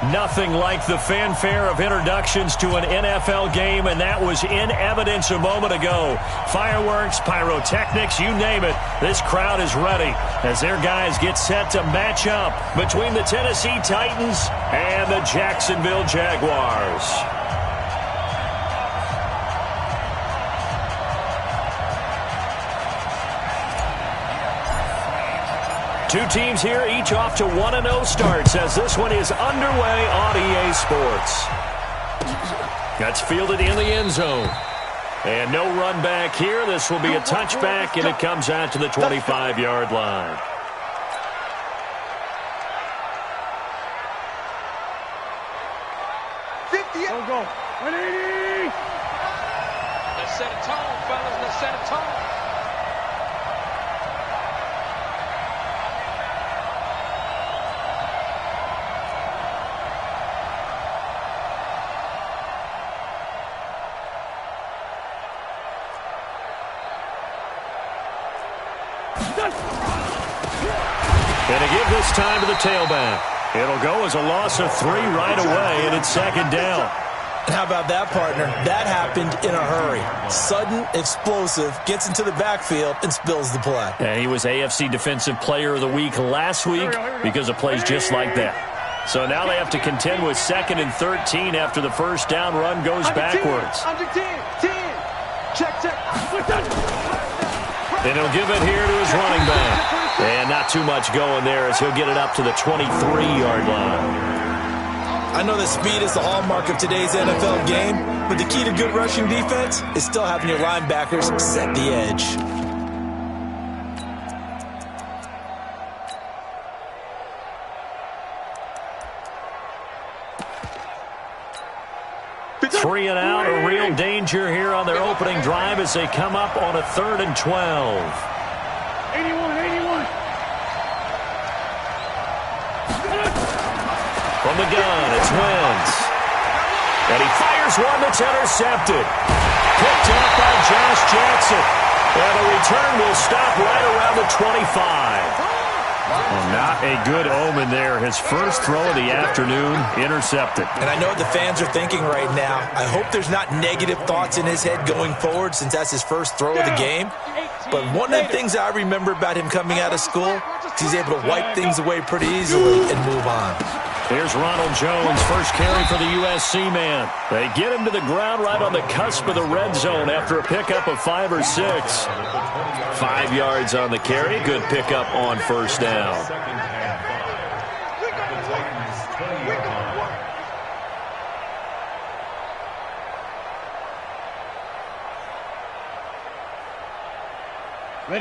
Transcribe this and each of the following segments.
Nothing like the fanfare of introductions to an NFL game, and that was in evidence a moment ago. Fireworks, pyrotechnics, you name it. This crowd is ready as their guys get set to match up between the Tennessee Titans and the Jacksonville Jaguars. Two teams here, each off to 1-0 starts as this one is underway on EA Sports. That's fielded in the end zone. And no run back here. This will be a touchback, and it comes out to the 25-yard line. Go. 180. Let's set a tone, fellas. Let's set a tone. And to give this time to the tailback. It'll go as a loss of 3 right away, and it's second down. And how about that, partner? That happened in a hurry. Sudden, explosive, gets into the backfield, and spills the play. And he was AFC Defensive Player of the Week last week because of plays just like that. So now they have to contend with 2nd and 13 after the first down run goes backwards. Under 10. Check. And he'll give it here to his running back. And not too much going there as he'll get it up to the 23-yard line. I know that speed is the hallmark of today's NFL game, but the key to good rushing defense is still having your linebackers set the edge. Three and out, a real danger here on their opening drive as they come up on a 3rd and 12. 81. From the gun, it's Wentz. And he fires one that's intercepted. Picked up by Josh Jackson. And the return will stop right around the 25. Well, not a good omen there. His first throw of the afternoon, intercepted. And I know what the fans are thinking right now. I hope there's not negative thoughts in his head going forward since that's his first throw of the game. But one of the things I remember about him coming out of school is he's able to wipe things away pretty easily and move on. Here's Ronald Jones, first carry for the USC man. They get him to the ground right on the cusp of the red zone after a pickup of 5 or 6. 5 yards on the carry. Good pickup on first down.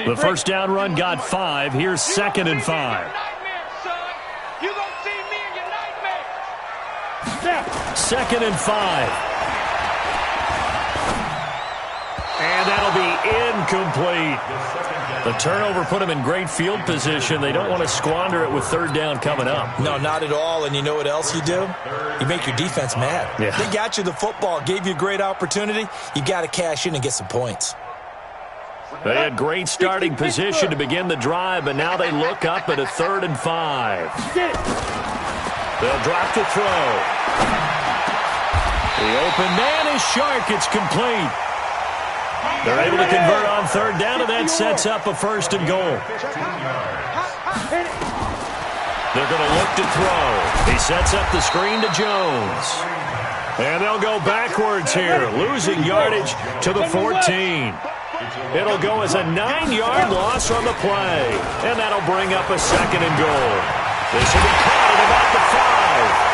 The first down run got 5. Here's 2nd and 5. 2nd and 5. And that'll be incomplete. The turnover put them in great field position. They don't want to squander it with 3rd down coming up. No, not at all. And you know what else you do? You make your defense mad. Yeah. They got you the football, gave you a great opportunity. You got to cash in and get some points. They had great starting position to begin the drive, but now they look up at a 3rd and 5. They'll drop to throw. The open man is Shark. It's complete. They're able to convert on 3rd down, and that sets up a 1st and goal. They're going to look to throw. He sets up the screen to Jones. And they'll go backwards here, losing yardage to the 14. It'll go as a 9-yard loss on the play. And that'll bring up a 2nd and goal. This will be caught at about the 5.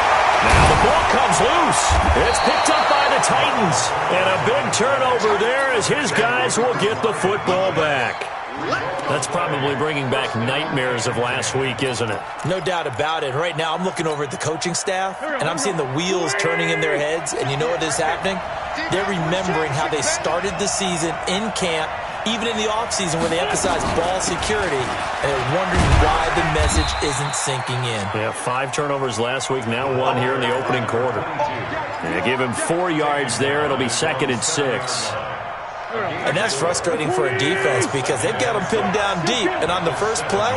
Now the ball comes loose. It's picked up by the Titans. And a big turnover there as his guys will get the football back. That's probably bringing back nightmares of last week, isn't it? No doubt about it. Right now I'm looking over at the coaching staff, and I'm seeing the wheels turning in their heads. And you know what is happening? They're remembering how they started the season in camp, even in the offseason when they emphasized ball security, and they're wondering why the message isn't sinking in. Yeah, 5 turnovers last week, now 1 here in the opening quarter. They give him 4 yards there. It'll be 2nd and 6. And that's frustrating for a defense because they've got them pinned down deep, and on the first play,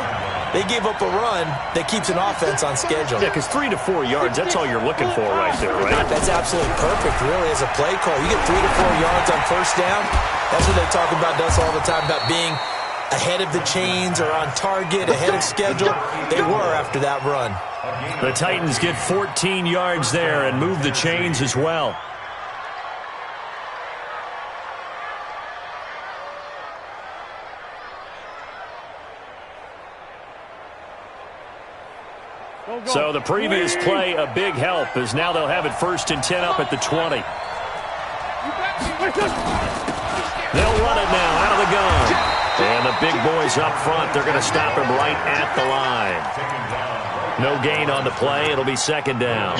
They gave up a run that keeps an offense on schedule. Yeah, because 3 to 4 yards, that's all you're looking for right there, right? That's absolutely perfect, really, as a play call. You get 3 to 4 yards on first down. That's what they talk about us all the time, about being ahead of the chains or on target, ahead of schedule. They were after that run. The Titans get 14 yards there and move the chains as well. So the previous play, a big help, as now they'll have it 1st and 10 up at the 20. They'll run it now out of the gun. And the big boys up front, they're going to stop him right at the line. No gain on the play. It'll be 2nd down.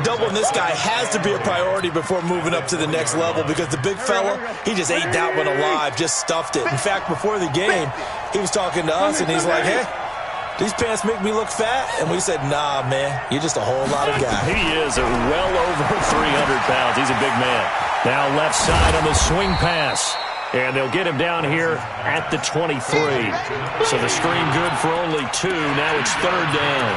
Doubling this guy has to be a priority before moving up to the next level, because the big fella, he just ate that one alive, just stuffed it. In fact, before the game, he was talking to us, and he's like, hey, these pants make me look fat? And we said, nah, man, you're just a whole lot of guy. He is well over 300 pounds. He's a big man. Now left side on the swing pass. And they'll get him down here at the 23. So the screen good for only 2. Now it's 3rd down.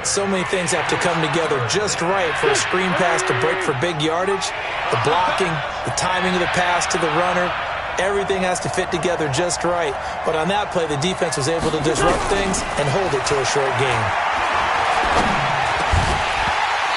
So many things have to come together just right for a screen pass to break for big yardage. The blocking, the timing of the pass to the runner, everything has to fit together just right. But on that play, the defense was able to disrupt things and hold it to a short gain.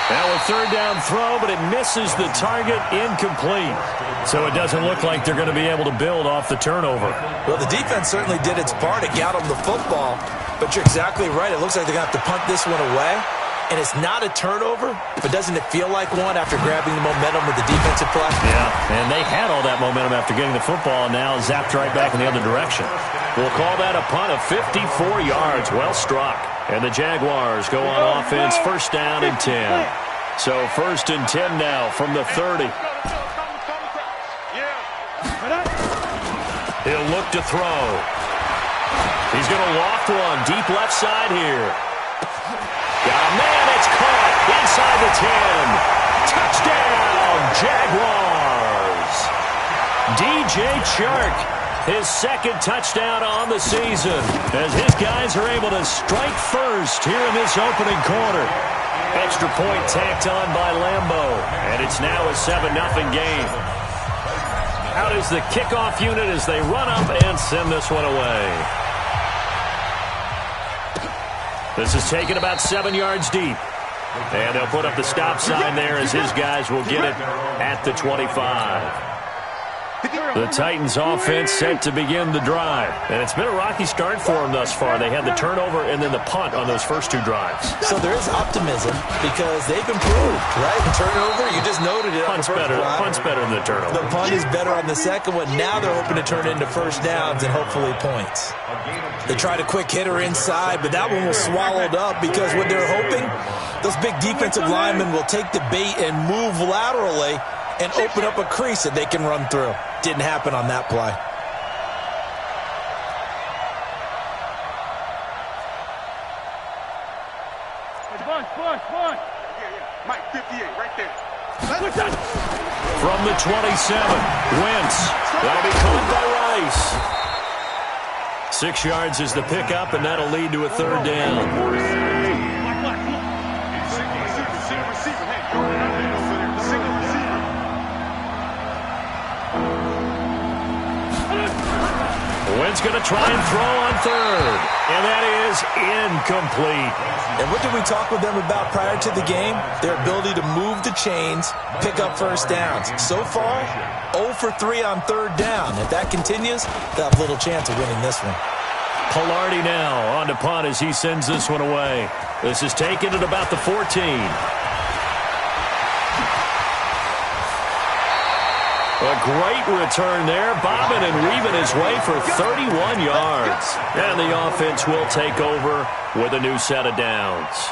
Now a 3rd down throw, but it misses the target, incomplete. So it doesn't look like they're going to be able to build off the turnover. Well, the defense certainly did its part. It got them the football. But you're exactly right. It looks like they're going to have to punt this one away. And it's not a turnover, but doesn't it feel like one after grabbing the momentum with the defensive play? Yeah, and they had all that momentum after getting the football, and now zapped right back in the other direction. We'll call that a punt of 54 yards. Well struck. And the Jaguars go on offense, 1st down and 10. So 1st and 10 now from the 30. He'll look to throw. He's going to loft one deep left side here. Got a man, it's caught inside the 10. Touchdown, Jaguars. DJ Chark, his 2nd touchdown on the season, as his guys are able to strike first here in this opening quarter. Extra point tacked on by Lambo, and it's now a 7-0 game. Out is the kickoff unit as they run up and send this one away. This is taken about 7 yards deep. And they'll put up the stop sign there as his guys will get it at the 25. The Titans offense set to begin the drive. And it's been a rocky start for them thus far. They had the turnover and then the punt on those first 2 drives. So there is optimism because they've improved, right? The turnover, you just noted it. Punt's better than the turnover. The punt is better on the second one. Now they're hoping to turn it into 1st downs and hopefully points. They tried a quick hitter inside, but that one was swallowed up because what they're hoping, those big defensive linemen will take the bait and move laterally and open up a crease that they can run through. Didn't happen on that play. Mike, 58, right there. From the 27, Wentz. That'll be caught by Rice. 6 yards is the pickup, and that'll lead to a 3rd down. Wentz going to try and throw on 3rd, and that is incomplete. And what did we talk with them about prior to the game? Their ability to move the chains, pick up 1st downs. So far, 0 for 3 on 3rd down. If that continues, they'll have little chance of winning this one. Pilardi now on to punt as he sends this one away. This is taken at about the 14. A great return there, bobbing and weaving his way for 31 yards. And the offense will take over with a new set of downs.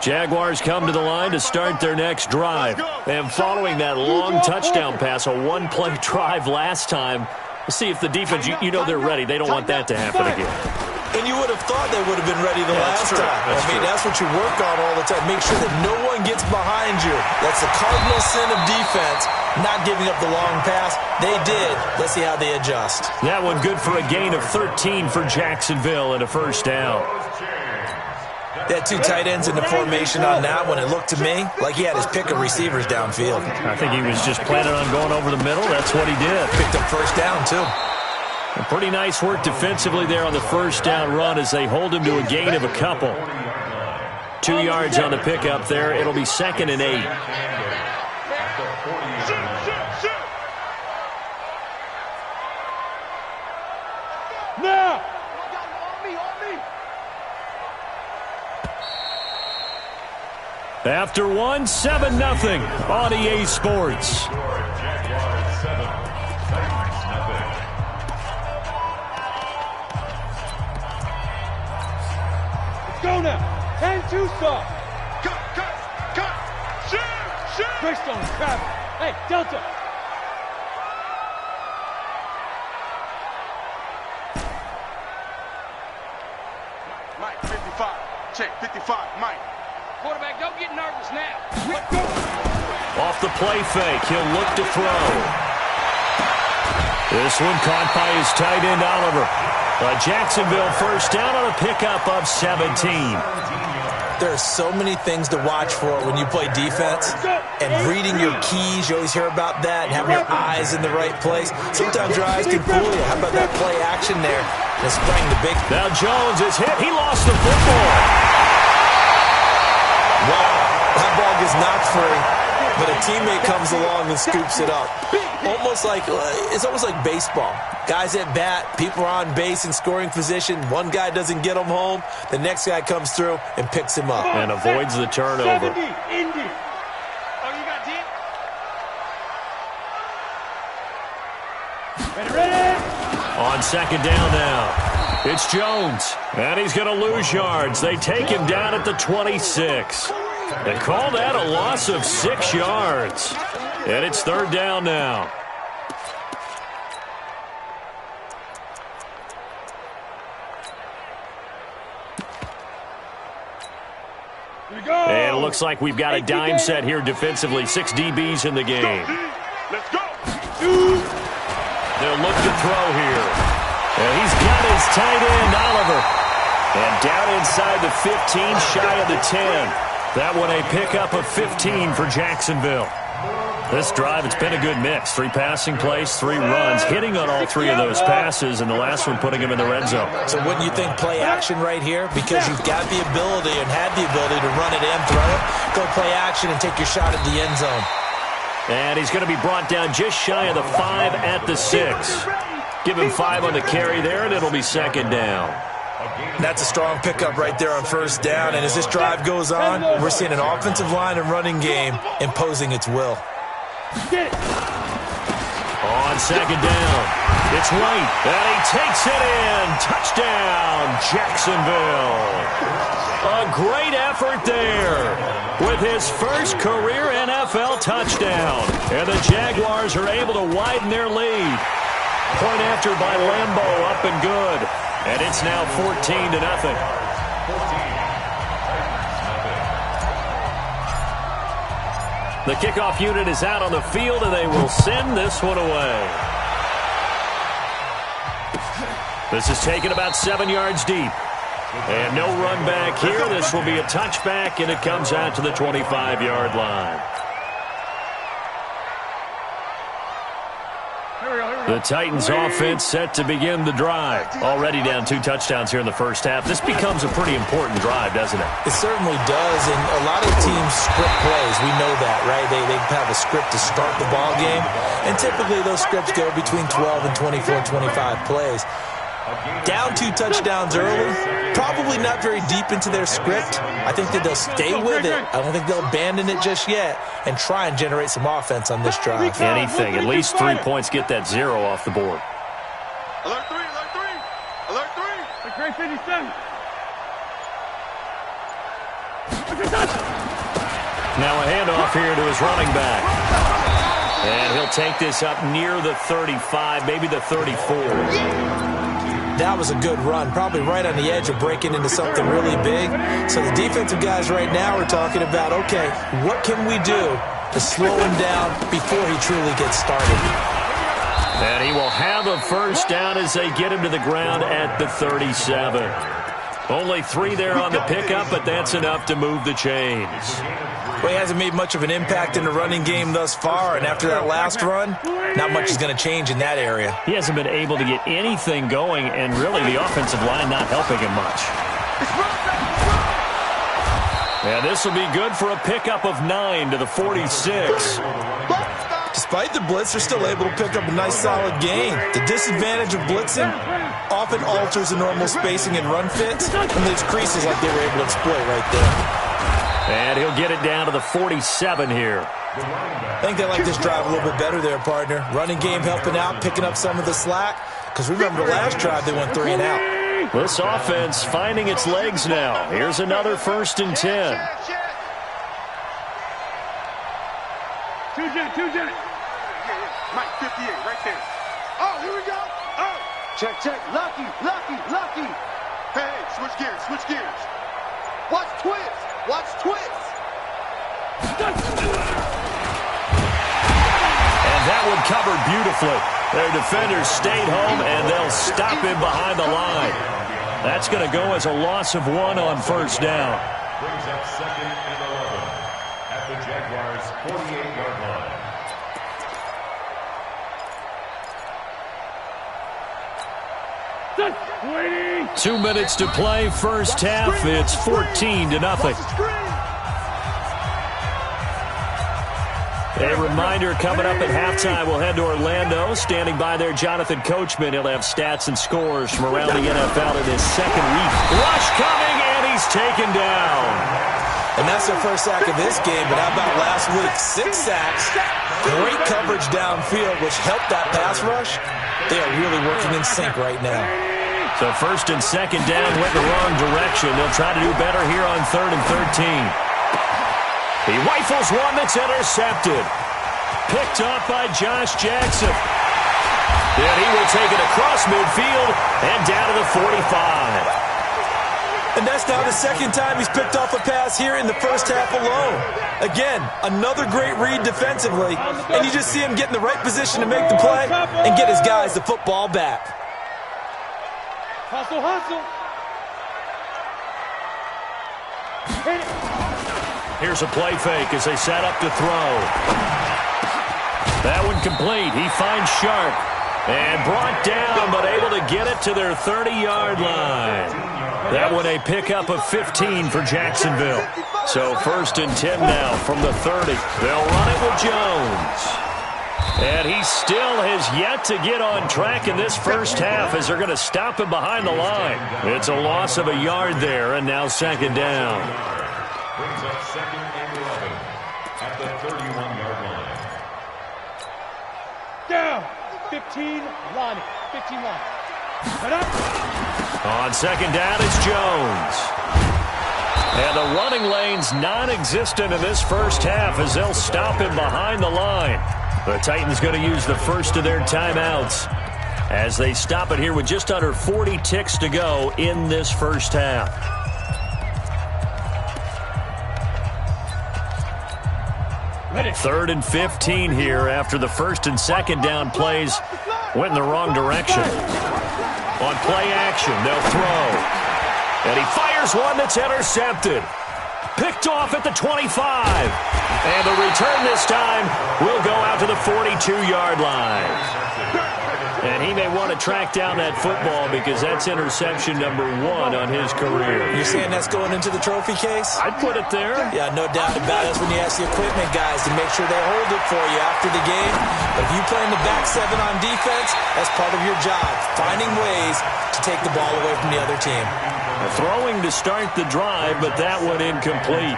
Jaguars come to the line to start their next drive. And following that long touchdown pass, a 1-play drive last time, let's see if the defense, you know they're ready. They don't want that to happen again. And you would have thought they would have been ready the last time. That's what you work on all the time. Make sure that no one gets behind you. That's the cardinal sin of defense, not giving up the long pass. They did. Let's see how they adjust. That one good for a gain of 13 for Jacksonville and a first down. They had two tight ends in the formation on that one. It looked to me like he had his pick of receivers downfield. I think he was just planning on going over the middle. That's what he did. Picked up first down, too. Pretty nice work defensively there on the first down run as they hold him to a gain of a couple. 2 yards on the pickup there. It'll be 2nd and 8. Now! After one, 7-0 on EA Sports. Go now. 10-2 stop. Cut. Shoot. Greystone, grab it. Hey, Delta. Mike, 55. Check, 55, Mike. Quarterback, don't get nervous now. Off the play fake, he'll look to throw. This one caught by his tight end, Oliver. A Jacksonville first down on a pickup of 17. There are so many things to watch for when you play defense. And reading your keys, you always hear about that, and having your eyes in the right place. Sometimes your eyes can fool you. How about that play action there? And sprang the big. Now Jones is hit. He lost the football. Wow, that ball gets knocked free, but a teammate comes along and scoops it up. It's almost like baseball. Guys at bat, people are on base in scoring position. One guy doesn't get him home. The next guy comes through and picks him up. And avoids the turnover. 70, Indy. Oh, you got deep? Ready. On second down now, it's Jones. And he's going to lose yards. They take him down at the 26. They call that a loss of 6 yards. And it's third down now. And it looks like we've got a dime set here defensively. 6 DBs in the game. Let's go. They'll look to throw here. And he's got his tight end, Oliver. And down inside the 15, shy of the 10. That one a pickup of 15 for Jacksonville. This drive, it's been a good mix. 3 passing plays, 3 runs, hitting on all 3 of those passes, and the last one putting him in the red zone. So wouldn't you think play action right here? Because you've got the ability and had the ability to run it and throw it. Go play action and take your shot at the end zone. And he's going to be brought down just shy of the 5 at the 6. Give him 5 on the carry there, and it'll be second down. That's a strong pickup right there on first down. And as this drive goes on, we're seeing an offensive line and running game imposing its will. On second down, it's White, and he takes it in. Touchdown, Jacksonville. A great effort there with his first career NFL touchdown. And the Jaguars are able to widen their lead. Point after by Lambeau, up and good. And it's now 14-0. The kickoff unit is out on the field, and they will send this one away. This is taken about 7 yards deep. And no run back here. This will be a touchback, and it comes out to the 25-yard line. The Titans offense set to begin the drive. Already down 2 touchdowns here in the first half. This becomes a pretty important drive, doesn't it? It certainly does, and a lot of teams script plays. We know that, right? They have a script to start the ball game, and typically those scripts go between 12 and 24, 25 plays. Down 2 touchdowns early, probably not very deep into their script. I think that they'll stay with it. I don't think they'll abandon it just yet and try and generate some offense on this drive. Anything. At least 3 points, get that 0 off the board. Alert 3, alert 3. Alert 3. The great 57. Now a handoff here to his running back. And he'll take this up near the 35, maybe the 34. That was a good run, probably right on the edge of breaking into something really big. So the defensive guys right now are talking about, okay, what can we do to slow him down before he truly gets started? And he will have a first down as they get him to the ground at the 37. Only 3 there on the pickup, but that's enough to move the chains. Well, he hasn't made much of an impact in the running game thus far, and after that last run, not much is going to change in that area. He hasn't been able to get anything going, and really the offensive line not helping him much. And this will be good for a pickup of 9 to the 46. Despite the blitz, they're still able to pick up a nice solid gain. The disadvantage of blitzing often alters the normal spacing and run fits, and there's creases like they were able to exploit right there. And he'll get it down to the 47 here. I think they like this drive a little bit better there, partner. Running game helping out, picking up some of the slack. Because remember the last drive, they went 3 and out. This offense finding its legs now. Here's another 1st and 10. Two jet. Mike 58 right there. Oh, here we go. Oh. Check. Lucky. Hey, switch gears. Watch twist. And that one covered beautifully. Their defenders stayed home, and they'll stop him behind the line. That's going to go as a loss of 1 on first down. Brings up 2nd and 11 at the Jaguars' 48-yard line. Waiting. 2 minutes to play, first half. It's 14-0. A reminder coming up at halftime, we'll head to Orlando. Standing by there, Jonathan Coachman. He'll have stats and scores from around the NFL in his 2nd week. Rush coming, and he's taken down. And that's their first sack of this game, but how about last week? 6 sacks, great coverage downfield, which helped that pass rush. They are really working in sync right now. So 1st and 2nd down went the wrong direction. They'll try to do better here on 3rd and 13. He rifles one that's intercepted. Picked off by Josh Jackson. And he will take it across midfield and down to the 45. And that's now the 2nd time he's picked off a pass here in the first half alone. Again, another great read defensively, and you just see him get in the right position to make the play and get his guys the football back. Hustle. Here's a play fake as they set up to throw. That one complete. He finds Sharp and brought down, but able to get it to their 30-yard line. That one a pickup of 15 for Jacksonville. So 1st and 10 now from the 30. They'll run it with Jones. And he still has yet to get on track in this first half as they're going to stop him behind the line. It's a loss of a yard there, and now 2nd down. Brings up 2nd and 11 at the 31-yard line. Down. 15 line. On 2nd down, it's Jones. And the running lane's non-existent in this first half as they'll stop him behind the line. The Titans going to use the first of their timeouts as they stop it here with just under 40 ticks to go in this first half. Third and 15 here after the 1st and 2nd down plays went in the wrong direction. On play action, they'll throw. And he fires one that's intercepted. Picked off at the 25. And the return this time will go out to the 42-yard line. And he may want to track down that football because that's interception number 1 on his career. You're saying that's going into the trophy case? I'd put it there. Yeah, no doubt about it. That's when you ask the equipment guys to make sure they hold it for you after the game. But if you play in the back 7 on defense, that's part of your job, finding ways to take the ball away from the other team. Throwing to start the drive, but that one incomplete.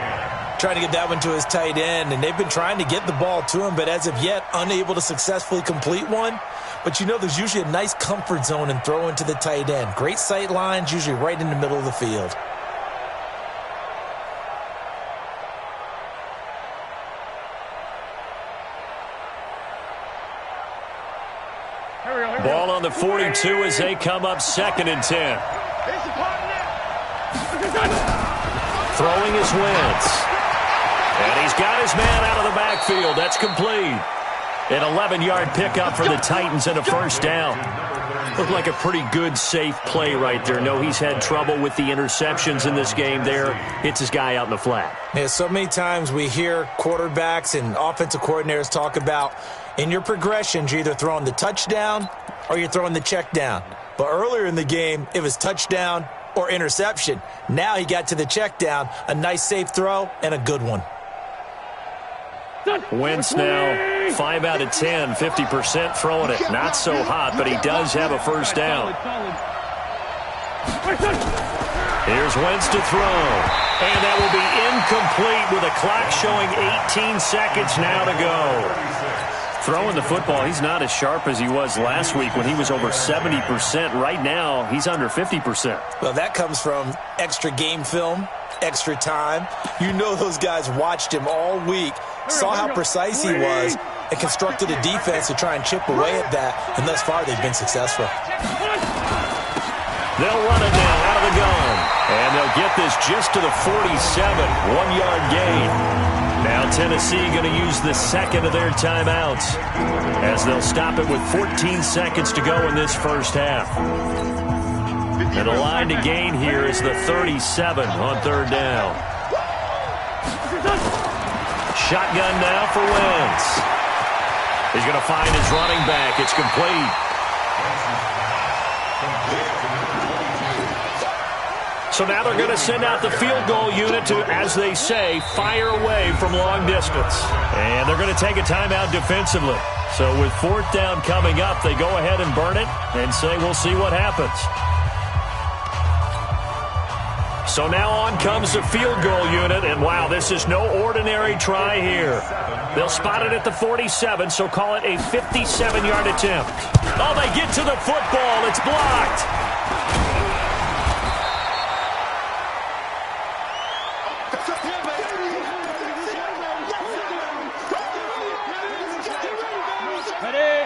Trying to get that one to his tight end, and they've been trying to get the ball to him, but as of yet, unable to successfully complete one. But you know there's usually a nice comfort zone in throwing to the tight end. Great sight lines, usually right in the middle of the field. Ball on the the 42 as they come up 2nd and 10. Throwing is Wentz. And he's got his man out of the backfield. That's complete. An 11-yard pickup for the Titans and a first down. Looked like a pretty good, safe play right there. No, he's had trouble with the interceptions in this game there. Hits his guy out in the flat. Yeah, so many times we hear quarterbacks and offensive coordinators talk about in your progressions, you're either throwing the touchdown or you're throwing the check down. But earlier in the game, it was touchdown or interception. Now he got to the check down, a nice safe throw, and a good one. Wentz now 5 out of 10, 50% throwing it. Not so hot, but he does have a first down. Here's Wentz to throw. And that will be incomplete with a clock showing 18 seconds now to go. Throwing the football, he's not as sharp as he was last week when he was over 70%. Right now, he's under 50%. Well, that comes from extra game film, extra time. You know those guys watched him all week, saw how precise he was, and constructed a defense to try and chip away at that, and thus far they've been successful. They'll run it now out of the gun, and they'll get this just to the 47, 1-yard gain. Now Tennessee going to use the second of their timeouts as they'll stop it with 14 seconds to go in this first half. And the line to gain here is the 37 on third down. Shotgun now for Wentz. He's going to find his running back. It's complete. So now they're going to send out the field goal unit to, as they say, fire away from long distance. And they're going to take a timeout defensively. So with 4th down coming up, they go ahead and burn it and say we'll see what happens. So now on comes the field goal unit, and wow, this is no ordinary try here. They'll spot it at the 47, so call it a 57-yard attempt. Oh, they get to the football. It's blocked.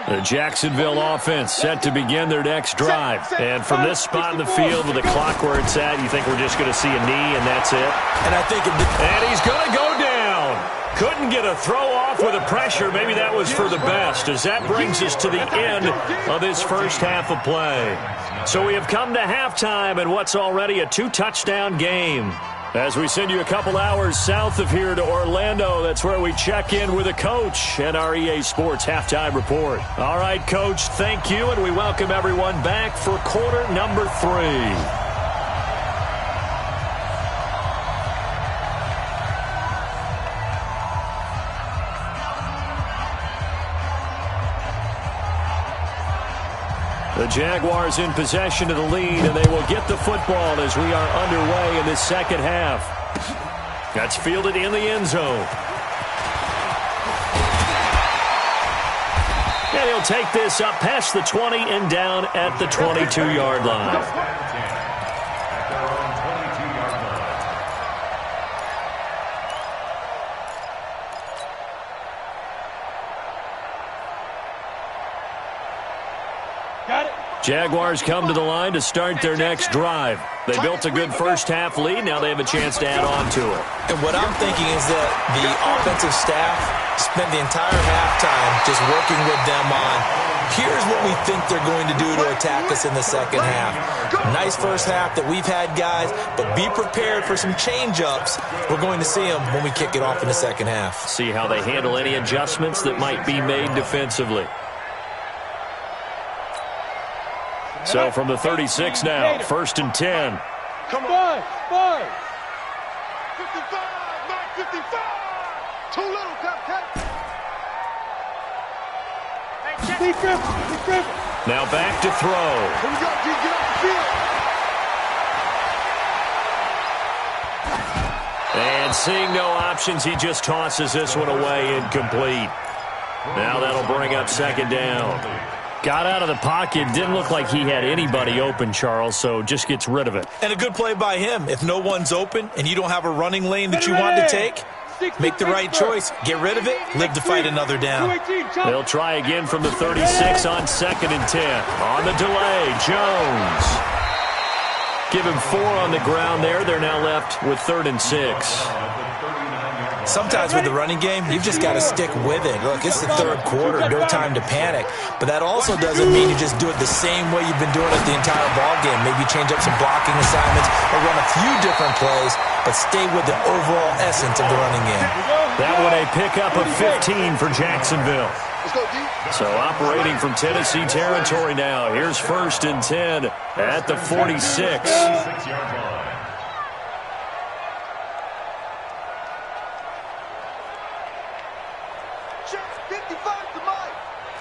The Jacksonville offense set to begin their next drive. And from this spot in the field with the clock where it's at, you think we're just going to see a knee and that's it? And I think and he's going to go down. Couldn't get a throw off with the pressure. Maybe that was for the best, as that brings us to the end of this first half of play. So we have come to halftime in what's already a 2-touchdown game. As we send you a couple hours south of here to Orlando, that's where we check in with a coach at our EA Sports Halftime Report. All right, Coach, thank you, and we welcome everyone back for quarter number 3. The Jaguars in possession of the lead, and they will get the football as we are underway in the second half. That's fielded in the end zone. And he'll take this up past the 20 and down at the 22-yard line. Jaguars come to the line to start their next drive. They built a good first-half lead. Now they have a chance to add on to it. And what I'm thinking is that the offensive staff spent the entire halftime just working with them on, here's what we think they're going to do to attack us in the second half. Nice first half that we've had, guys, but be prepared for some change-ups. We're going to see them when we kick it off in the second half. See how they handle any adjustments that might be made defensively. So from the 36 now, 1st and 10. Come on. 55, 55. Too little, Cupcake. Now back to throw. Here we go, G. Get off the field. And seeing no options, he just tosses this one away, incomplete. Now that'll bring up 2nd down. Got out of the pocket. Didn't look like he had anybody open, Charles, so just gets rid of it. And a good play by him. If no one's open and you don't have a running lane that you want to take, Make the right choice. Get rid of it. Live to fight another down. They'll try again from the 36 on 2nd and 10. On the delay, Jones. Give him 4 on the ground there. They're now left with 3rd and 6. Sometimes with the running game, you've just got to stick with it. Look, it's the 3rd quarter, no time to panic. But that also doesn't mean you just do it the same way you've been doing it the entire ball game. Maybe change up some blocking assignments or run a few different plays, but stay with the overall essence of the running game. That one a pickup of 15 for Jacksonville. So operating from Tennessee territory now. Here's 1st and 10 at the 46.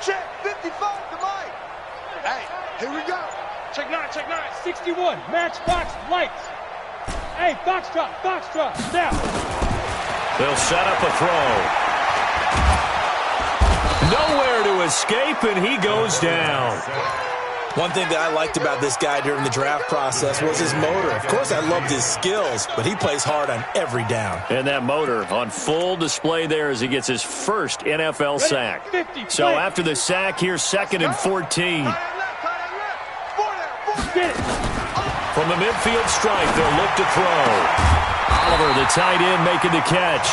Check 55 to Mike. Hey, here we go. Check 9, 61, match box, lights. Hey, Foxtrot, now. They'll set up a throw. Nowhere to escape, and he goes down. One thing that I liked about this guy during the draft process was his motor. Of course, I loved his skills, but he plays hard on every down. And that motor on full display there as he gets his first NFL sack. So after the sack, here's 2nd and 14. From the midfield stripe, they'll look to throw. Oliver, the tight end, making the catch.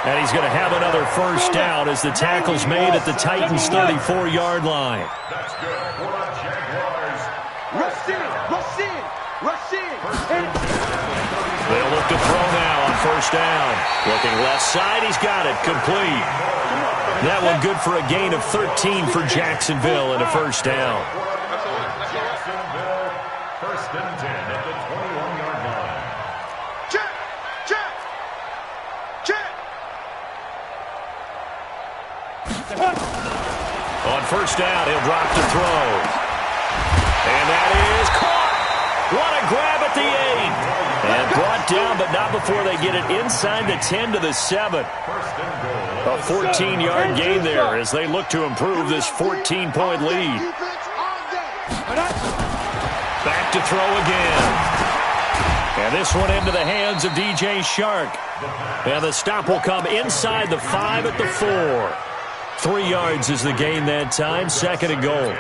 And he's going to have another first down as the tackle's made at the Titans' 34-yard line. That's good for the Jaguars. Rush in. They'll look to throw now on first down. Looking left side, he's got it, complete. That one good for a gain of 13 for Jacksonville and a first down. Jacksonville, 1st and 10 at the 21-yard line. Check. On first down, he'll drop to throw. And that is caught. What a grab at the 8. And brought down, but not before they get it inside the 10 to the 7. A 14-yard gain there as they look to improve this 14-point lead. Back to throw again. And this one into the hands of DJ Shark. And the stop will come inside the 5 at the 4. 3 yards is the gain that time. 2nd and goal.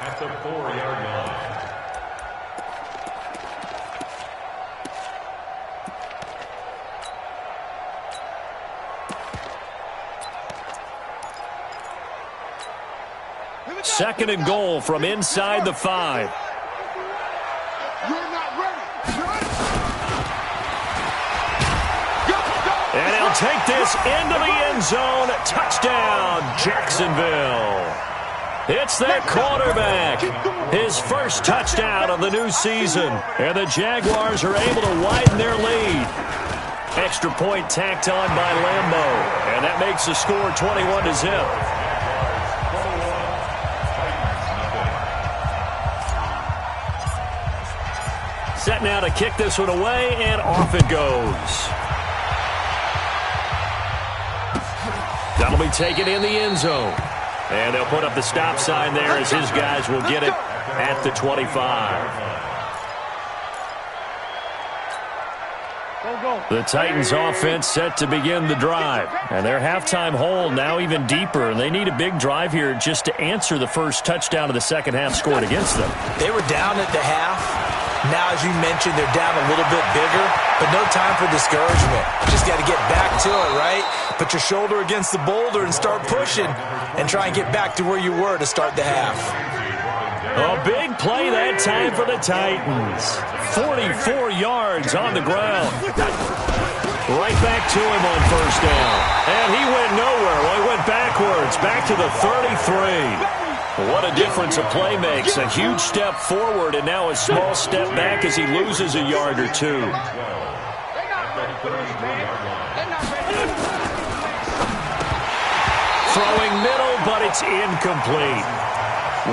At the 4-yard line. Second and goal from inside the 5. You're not ready. And he'll take this into the end zone. Touchdown, Jacksonville. It's their quarterback. His first touchdown of the new season. And the Jaguars are able to widen their lead. Extra point tacked on by Lambo. And that makes the score 21-0. Set now to kick this one away, and off it goes. That'll be taken in the end zone. And they'll put up the stop sign there as his guys will get it at the 25. The Titans offense set to begin the drive. And their halftime hole now even deeper. And they need a big drive here just to answer the first touchdown of the second half scored against them. They were down at the half. Now, as you mentioned, they're down a little bit bigger, but no time for discouragement. Just got to get back to it, right? Put your shoulder against the boulder and start pushing and try and get back to where you were to start the half. A big play that time for the Titans. 44 yards on the ground. Right back to him on first down. And he went nowhere. Well, he went backwards, back to the 33. What a difference a play makes. A huge step forward and now a small step back as he loses a yard or two. Throwing middle, but it's incomplete.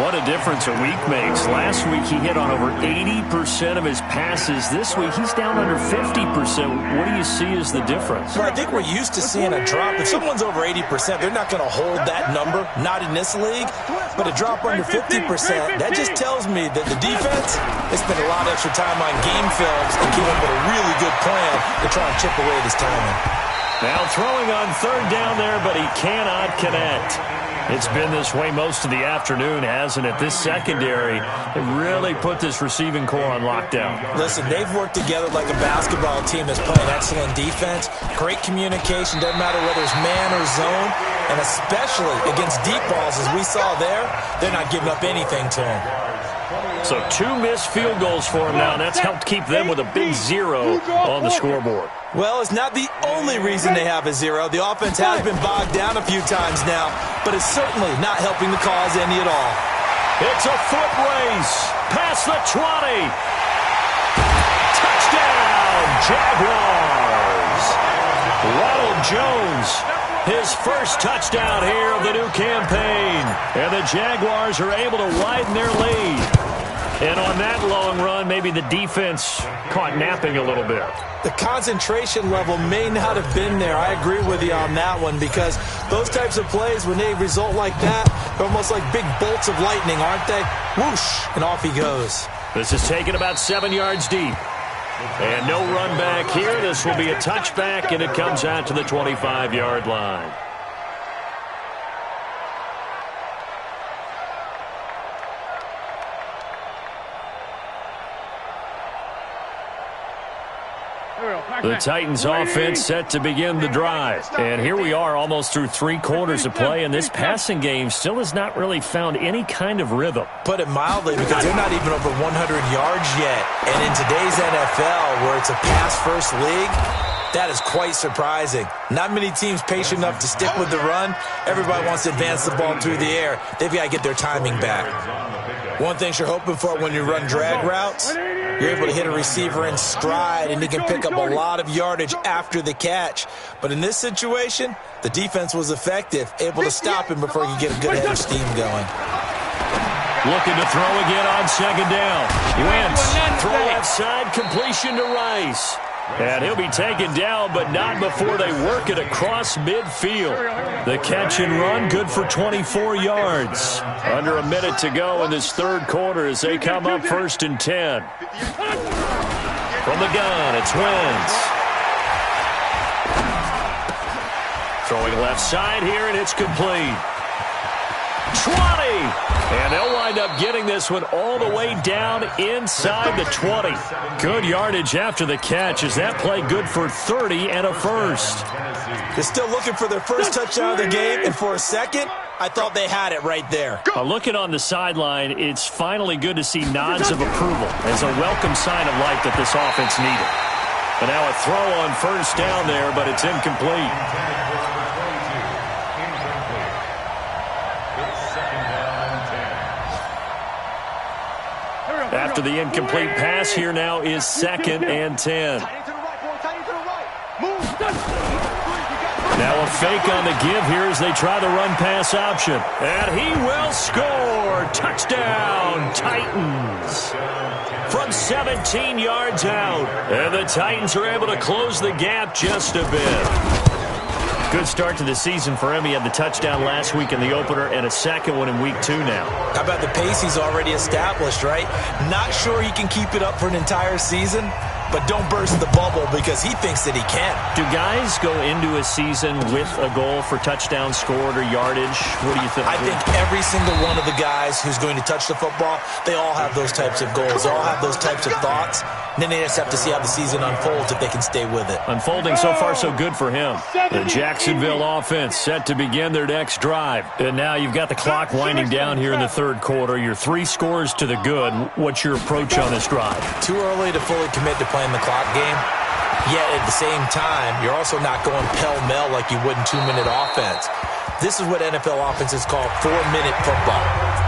What a difference a week makes. Last week he hit on over 80% of his passes. This week he's down under 50%. What do you see as the difference? Well, I think we're used to seeing a drop. If someone's over 80%, they're not going to hold that number, not in this league. But a drop under 50%, that just tells me that the defense, they spent a lot of extra time on game films and came up with a really good plan to try and chip away this timing. Now throwing on third down there, but he cannot connect. It's been this way most of the afternoon, hasn't it? This secondary really put this receiving core on lockdown. Listen, they've worked together like a basketball team that's playing excellent defense. Great communication, doesn't matter whether it's man or zone. And especially against deep balls, as we saw there, they're not giving up anything to them. So 2 missed field goals for him now, and that's helped keep them with a big 0 on the scoreboard. Well, it's not the only reason they have a 0. The offense has been bogged down a few times now, but it's certainly not helping the cause any at all. It's a foot race past the 20. Touchdown, Jaguars. Ronald Jones, his first touchdown here of the new campaign. And the Jaguars are able to widen their lead. And on that long run, maybe the defense caught napping a little bit. The concentration level may not have been there. I agree with you on that one, because those types of plays, when they result like that, they're almost like big bolts of lightning, aren't they? Whoosh, and off he goes. This is taken about 7 yards deep. And no run back here. This will be a touchback, and it comes out to the 25-yard line. The Titans offense set to begin the drive. And here we are almost through 3 quarters of play, and this passing game still has not really found any kind of rhythm. Put it mildly, because they're not even over 100 yards yet. And in today's NFL, where it's a pass-first league, that is quite surprising. Not many teams patient enough to stick with the run. Everybody wants to advance the ball through the air. They've got to get their timing back. One thing you're hoping for when you run drag routes, you're able to hit a receiver in stride, and he can pick up a lot of yardage after the catch. But in this situation, the defense was effective, able to stop him before he could get a good head of steam going. Looking to throw again on second down. Wentz, throw left side, completion to Rice. And he'll be taken down, but not before they work it across midfield. The catch and run, good for 24 yards. Under a minute to go in this third quarter as they come up 1st and 10. From the gun, it's Wentz. Throwing left side here, and it's complete. 20! And they'll wind up getting this one all the way down inside the 20. Good yardage after the catch. Is that play good for 30 and a first? They're still looking for their first touchdown of the game, and for a second, I thought they had it right there. Looking on the sideline, it's finally good to see nods of approval as a welcome sign of life that this offense needed. But now a throw on first down there, but it's incomplete. After the incomplete pass, here now is 2nd and 10. Now a fake on the give here as they try the run-pass option. And he will score. Touchdown, Titans. From 17 yards out. And the Titans are able to close the gap just a bit. Good start to the season for him. He had the touchdown last week in the opener and a second one in week 2 now. How about the pace he's already established, right? Not sure he can keep it up for an entire season, but don't burst the bubble because he thinks that he can. Do guys go into a season with a goal for touchdown scored or yardage? What do you think? I think every single one of the guys who's going to touch the football, they all have those types of goals. They all have those types of thoughts. And then they just have to see how the season unfolds if they can stay with it. Unfolding so far so good for him. The Jacksonville offense set to begin their next drive. And now you've got the clock winding down here in the third quarter. Your 3 scores to the good. What's your approach on this drive? Too early to fully commit to playing the clock game. Yet at the same time, you're also not going pell-mell like you would in 2-minute offense. This is what NFL offenses call 4-minute football.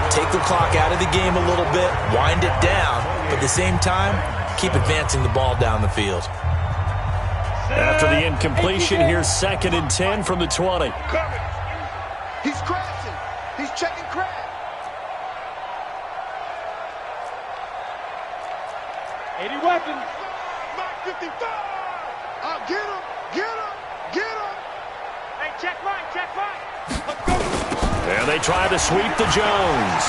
Take the clock out of the game a little bit, wind it down, but at the same time, keep advancing the ball down the field. After the incompletion, here's 2nd and 10 from the 20. He's crashing. He's checking crash. Weapons. Mach 55. Get him. Get him. Get him. Hey, check right. Check right. Let's go. And they try to sweep to Jones.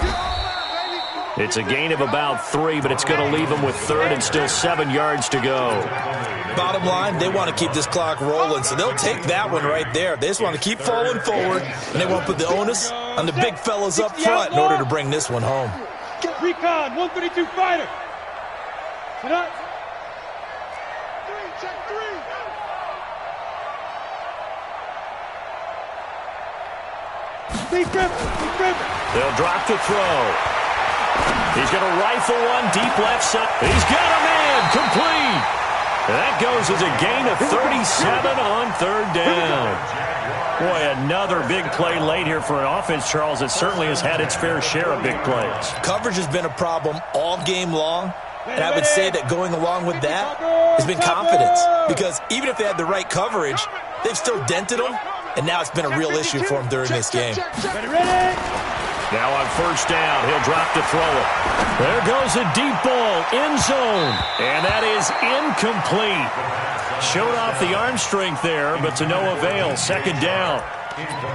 You're all mine, baby. It's a gain of about 3, but it's going to leave them with third and still 7 yards to go. Bottom line, they want to keep this clock rolling, so they'll take that one right there. They just want to keep falling forward, and they want to put the onus on the big fellas up front in order to bring this one home. Recon, 132 fighter. Sit up. Check 3. Be careful. They'll drop to throw. He's going to rifle one deep left side. He's got a man complete. That goes as a gain of 37 on third down. Boy, another big play late here for an offense, Charles, that certainly has had its fair share of big plays. Coverage has been a problem all game long, and I would say that going along with that has been confidence, because even if they had the right coverage, they've still dented them, and now it's been a real issue for them during this game. Ready. Now on first down, he'll drop to throw it. There goes a deep ball, end zone, and that is incomplete. Showed off the arm strength there, but to no avail. Second down.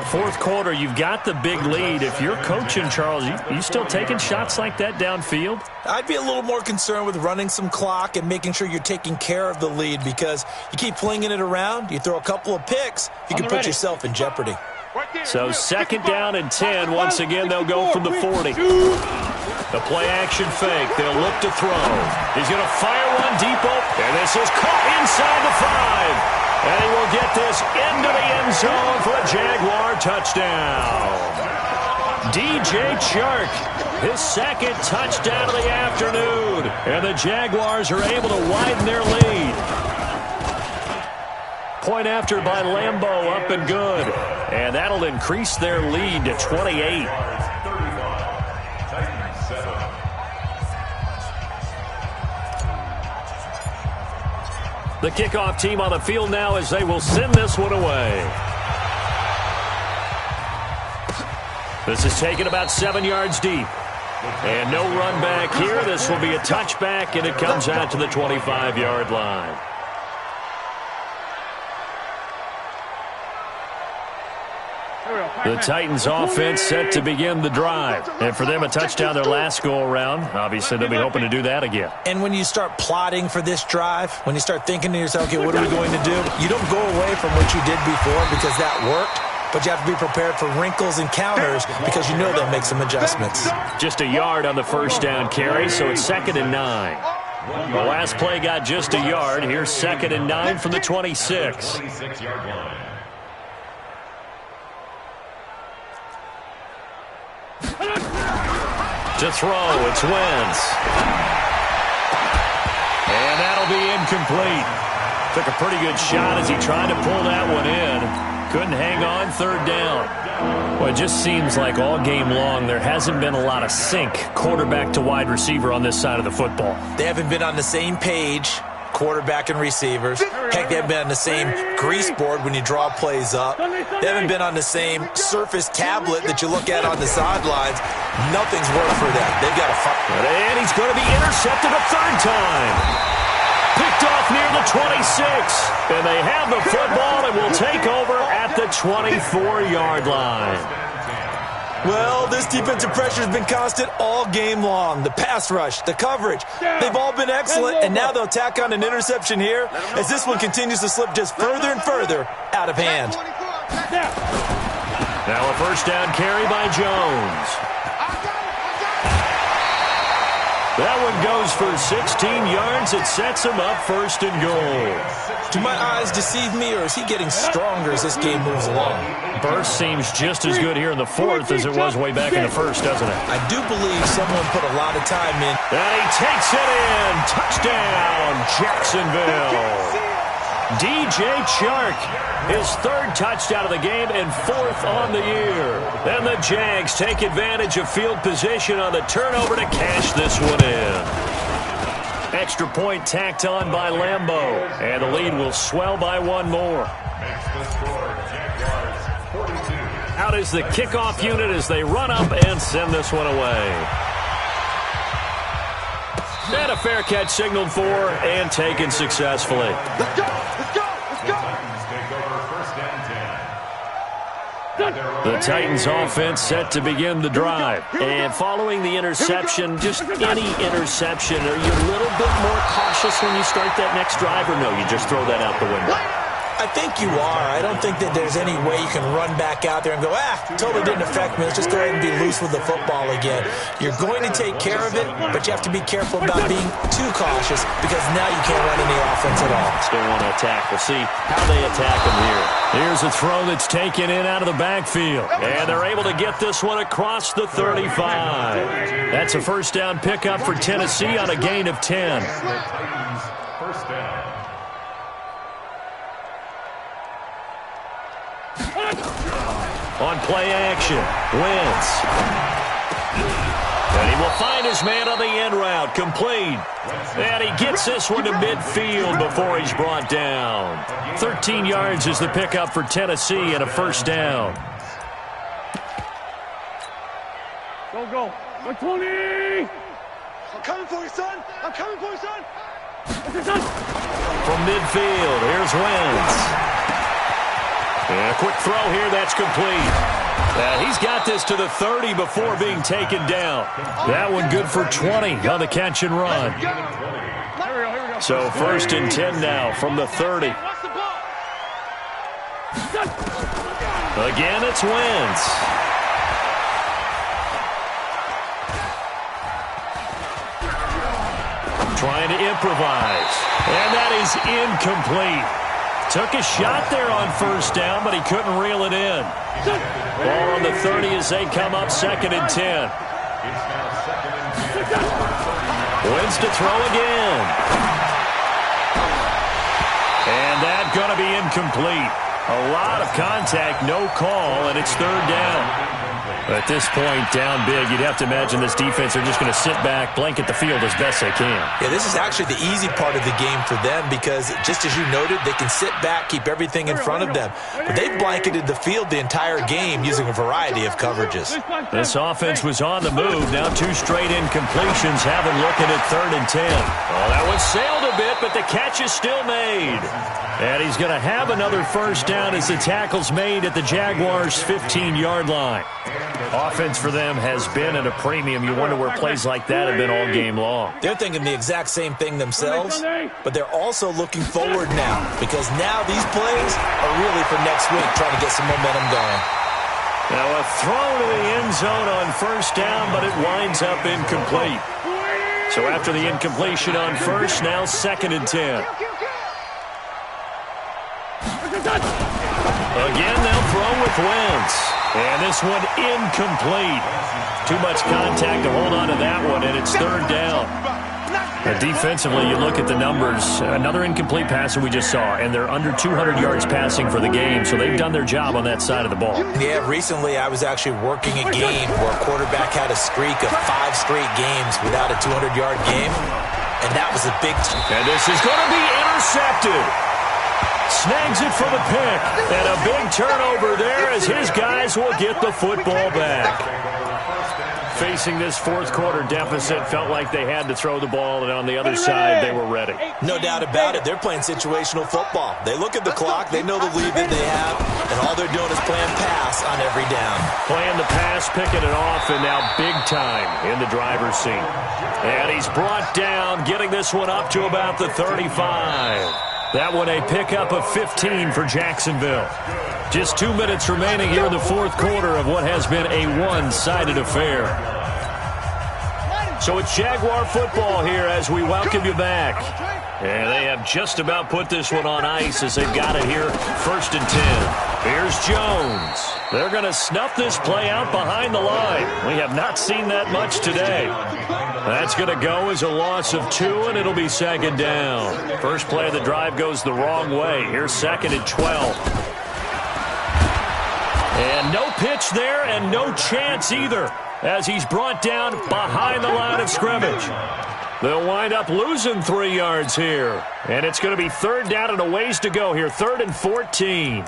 Fourth quarter, you've got the big lead. If you're coaching, Charles, you still taking shots like that downfield? I'd be a little more concerned with running some clock and making sure you're taking care of the lead, because you keep flinging it around, you throw a couple of picks, you can put yourself in jeopardy. So second down and 10. Once again, they'll go from the 40. The play-action fake. They'll look to throw. He's going to fire one deep open, and this is caught inside the 5. And he will get this into the end zone for a Jaguar touchdown. DJ Chark, his second touchdown of the afternoon. And the Jaguars are able to widen their lead. Point after by Lambeau, up and good. And that'll increase their lead to 28. The kickoff team on the field now as they will send this one away. This is taken about 7 yards deep. And no run back here. This will be a touchback, and it comes out to the 25-yard line. The Titans offense set to begin the drive. And for them, a touchdown their last go-around. Obviously, they'll be hoping to do that again. And when you start plotting for this drive, when you start thinking to yourself, okay, what are we going to do? You don't go away from what you did before because that worked, but you have to be prepared for wrinkles and counters because you know they'll make some adjustments. Just a yard on the first down carry, so it's 2nd and 9. The last play got just a yard. Here's 2nd and 9 from the 26. To throw, it's Wentz. And that'll be incomplete. Took a pretty good shot as he tried to pull that one in. Couldn't hang on, third down. Well, it just seems like all game long there hasn't been a lot of sync quarterback to wide receiver on this side of the football. They haven't been on the same page, quarterback and receivers. Heck, they haven't been on the same grease board when you draw plays up. They haven't been on the same surface tablet that you look at on the sidelines. Nothing's worked for them. They've got to fight. And he's going to be intercepted a third time. Picked off near the 26. And they have the football and will take over at the 24-yard line. Well, this defensive pressure has been constant all game long. The pass rush, the coverage, they've all been excellent, and now they'll tack on an interception here as this one continues to slip just further and further out of hand. Now a first down carry by Jones. That one goes for 16 yards. It sets him up 1st and goal. Do my eyes deceive me, or is he getting stronger as this game moves along? Burst seems just as good here in the 4th as it was way back in the 1st, doesn't it? I do believe someone put a lot of time in. And he takes it in. Touchdown, Jacksonville. DJ Chark, his 3rd touchdown of the game and 4th on the year. Then the Jags take advantage of field position on the turnover to cash this one in. Extra point tacked on by Lambeau, and the lead will swell by 1 more. Out is the kickoff unit as they run up and send this one away. And a fair catch signaled for and taken successfully. Let's go! Let's go! Let's go! Take over 1st and 10. The Titans offense set to begin the drive. And following the interception, just any interception, are you a little bit more cautious when you start that next drive, or no, you just throw that out the window? I think you are. I don't think that there's any way you can run back out there and go, totally didn't affect me. Let's just go ahead and be loose with the football again. You're going to take care of it, but you have to be careful about being too cautious because now you can't run any offense at all. Still want to attack. We'll see how they attack them here. Here's a throw that's taken in out of the backfield. And they're able to get this one across the 35. That's a first down pickup for Tennessee on a gain of 10. First down. On play action, Wentz. And he will find his man on the end route, complete. And he gets this one to midfield before he's brought down. 13 yards is the pickup for Tennessee and a first down. Go. 120! I'm coming for you, son. I'm coming for you, son. From midfield, here's Wentz. And a quick throw here, that's complete. He's got this to the 30 before being taken down. That one good for 20 on the catch and run. Here we go. So first and 10 now from the 30. Again, it's Wentz. Trying to improvise. And that is incomplete. Took a shot there on first down, but he couldn't reel it in. Ball on the 30 as they come up second and 10. Wins to throw again. And that's going to be incomplete. A lot of contact, no call, and it's third down. At this point, down big, you'd have to imagine this defense are just going to sit back, blanket the field as best they can. Yeah, this is actually the easy part of the game for them because, just as you noted, they can sit back, keep everything in front of them. But they've blanketed the field the entire game using a variety of coverages. This offense was on the move. Now two straight incompletions have them looking at third and 10. Well, that one sailed a bit, but the catch is still made. And he's going to have another first down as the tackle's made at the Jaguars' 15-yard line. Offense for them has been at a premium. You wonder where plays like that have been all game long. They're thinking the exact same thing themselves, but they're also looking forward now because now these plays are really for next week, trying to get some momentum going. Now a throw to the end zone on first down, but it winds up incomplete. So after the incompletion on first, now second and 10. Again, they'll throw with Wentz. And this one incomplete. Too much contact to hold on to that one, and it's third down. Defensively, you look at the numbers. Another incomplete passer we just saw, and they're under 200 yards passing for the game, so they've done their job on that side of the ball. Yeah, recently I was actually working a game where a quarterback had a streak of 5 straight games without a 200-yard game, and that was a big... And this is going to be intercepted. Snags it for the pick, and a big turnover there as his guys will get the football back. Facing this fourth quarter deficit, felt like they had to throw the ball, and on the other side, they were ready. No doubt about it. They're playing situational football. They look at the clock, they know the lead that they have, and all they're doing is playing pass on every down. Playing the pass, picking it off, and now big time in the driver's seat. And he's brought down, getting this one up to about the 35. That one a pickup of 15 for Jacksonville. Just 2 minutes remaining here in the fourth quarter of what has been a one-sided affair. So it's Jaguar football here as we welcome you back. And they have just about put this one on ice as they've got it here, first and 10. Here's Jones. They're going to snuff this play out behind the line. We have not seen that much today. That's going to go as a loss of 2, and it'll be second down. First play of the drive goes the wrong way. Here's second and 12. And no pitch there and no chance either as he's brought down behind the line of scrimmage. They'll wind up losing 3 yards here. And it's going to be third down and a ways to go here, third and 14.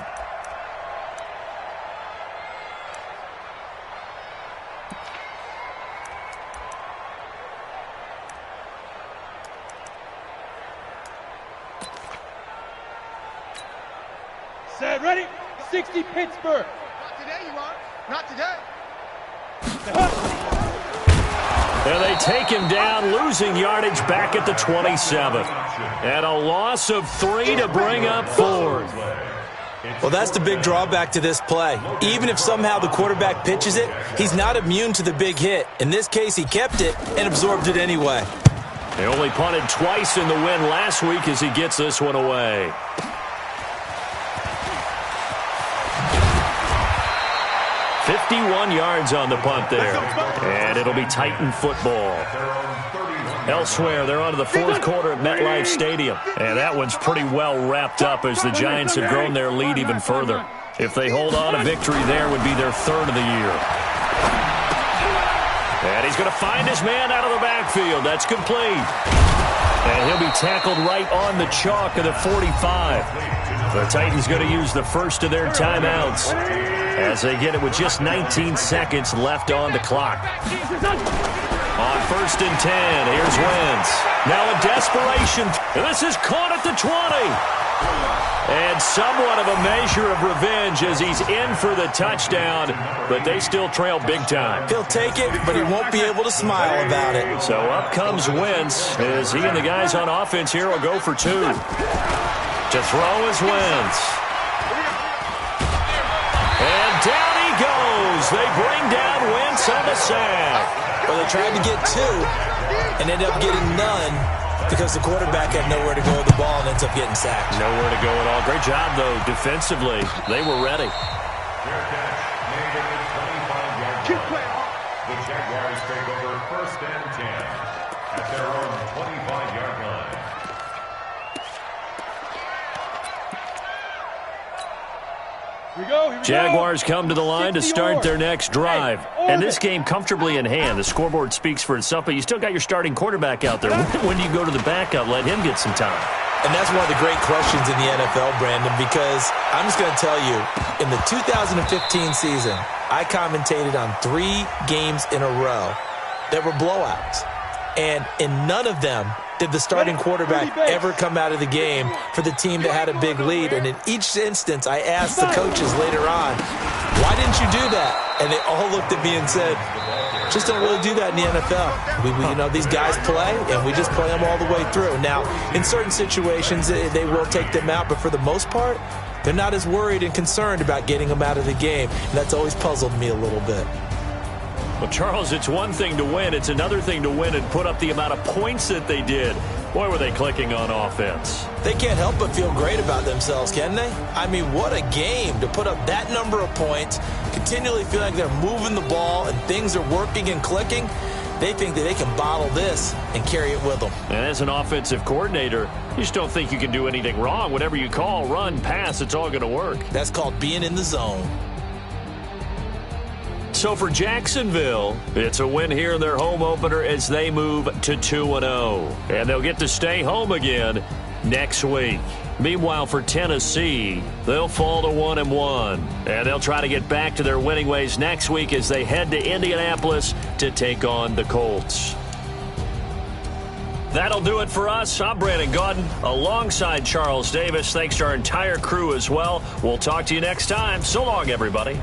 Set, ready? 60 Pittsburgh. Today you are. Not today. And they take him down, losing yardage back at the 27. And a loss of 3 to bring up 4th. Well, that's the big drawback to this play. Even if somehow the quarterback pitches it, he's not immune to the big hit. In this case, he kept it and absorbed it anyway. They only punted twice in the win last week as he gets this one away. "51 yards on the punt there. And it'll be Titan football. Elsewhere, they're on to the 4th quarter at MetLife Stadium. And that one's pretty well wrapped up as the Giants have grown their lead even further. If they hold on, a victory there would be their 3rd of the year. And he's going to find his man out of the backfield. That's complete. And he'll be tackled right on the chalk of the 45. The Titans going to use the first of their timeouts as they get it with just 19 seconds left on the clock. On 1st and 10, here's Wentz. Now in desperation, and this is caught at the 20. And somewhat of a measure of revenge as he's in for the touchdown, but they still trail big time. He'll take it, but he won't be able to smile about it. So up comes Wentz as he and the guys on offense here will go for 2. To throw is Wentz. And down he goes. They bring down Wentz on the sack. Well, they tried to get 2 and ended up getting none because the quarterback had nowhere to go with the ball and ends up getting sacked. Nowhere to go at all. Great job, though, defensively. They were ready. Keep playing hard. The Jaguars take over 1st and 10 at their own 25-yard line. Here we go. Jaguars come to the line to start their next drive. And this game comfortably in hand. The scoreboard speaks for itself, but you still got your starting quarterback out there. When do you go to the backup, let him get some time? And that's one of the great questions in the NFL, Brandon, because I'm just going to tell you, in the 2015 season, I commentated on 3 games in a row that were blowouts. And in none of them did the starting quarterback ever come out of the game for the team that had a big lead. And in each instance, I asked the coaches later on, why didn't you do that? And they all looked at me and said, just don't really do that in the NFL. You know, these guys play, and we just play them all the way through. Now, in certain situations, they will take them out, but for the most part, they're not as worried and concerned about getting them out of the game. And that's always puzzled me a little bit. Well, Charles, it's one thing to win. It's another thing to win and put up the amount of points that they did. Boy, were they clicking on offense. They can't help but feel great about themselves, can they? I mean, what a game to put up that number of points, continually feel like they're moving the ball and things are working and clicking. They think that they can bottle this and carry it with them. And as an offensive coordinator, you just don't think you can do anything wrong. Whatever you call, run, pass, it's all going to work. That's called being in the zone. So for Jacksonville, it's a win here in their home opener as they move to 2-0. And they'll get to stay home again next week. Meanwhile, for Tennessee, they'll fall to 1-1. And they'll try to get back to their winning ways next week as they head to Indianapolis to take on the Colts. That'll do it for us. I'm Brandon Gaudin alongside Charles Davis. Thanks to our entire crew as well. We'll talk to you next time. So long, everybody.